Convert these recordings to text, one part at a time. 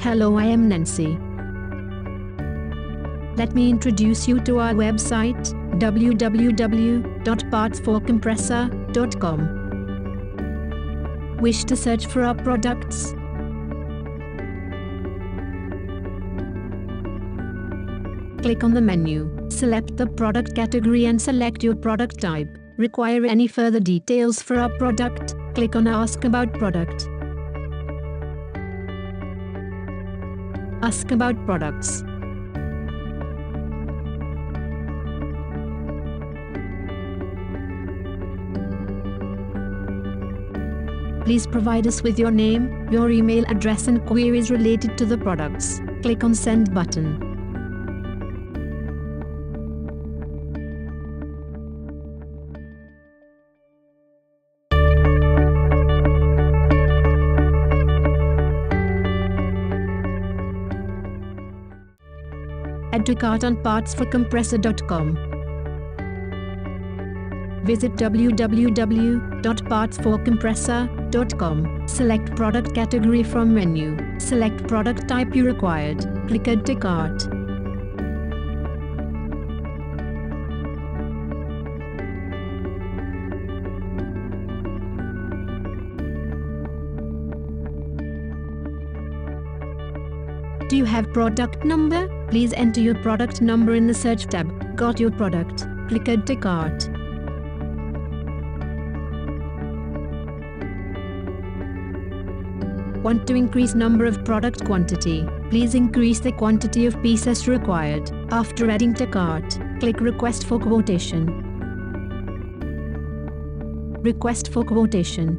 Hello, I am Nancy. Let me introduce you to our website, www.partsforcompressor.com. Wish to search for our products? Click on the menu, select the product category and select your product type. Require any further details for our product? Click on Ask About Product. Ask about products. Please provide us with your name, your email address and queries related to the products. Click on Send button. Add to cart on partsforcompressor.com. Visit www.partsforcompressor.com. Select product category from menu. Select product type you required. Click Add to cart. Do you have product number? Please enter your product number in the search tab. Got your product? Click Add to cart. Want to increase number of product quantity? Please increase the quantity of pieces required. After adding to cart, click Request for Quotation. Request for quotation.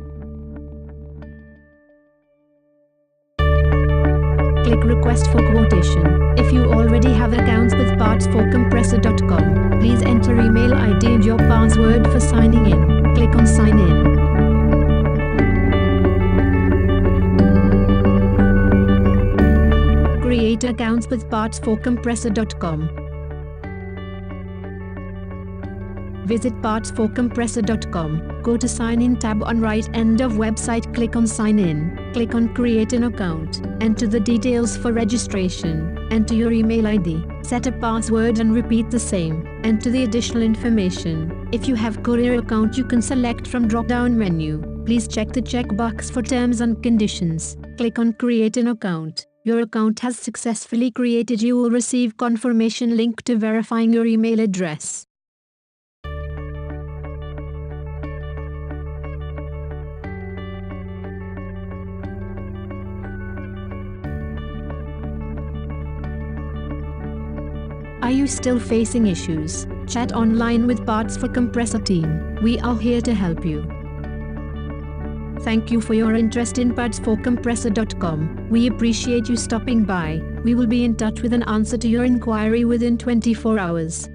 Click Request for Quotation. If you already have accounts with partsforcompressor.com, please enter email ID and your password for signing in. Click on Sign in. Create accounts with partsforcompressor.com. Visit partsforcompressor.com. Go to Sign In tab on right end of website. Click on Sign In. Click on Create an account. Enter the details for registration. Enter your email ID. Set a password and repeat the same. Enter the additional information. If you have courier account, you can select from drop-down menu. Please check the checkbox for terms and conditions. Click on Create an account. Your account has successfully created. You will receive confirmation link to verifying your email address. Are you still facing issues? Chat online with Parts for Compressor team. We are here to help you. Thank you for your interest in partsforcompressor.com. We appreciate you stopping by. We will be in touch with an answer to your inquiry within 24 hours.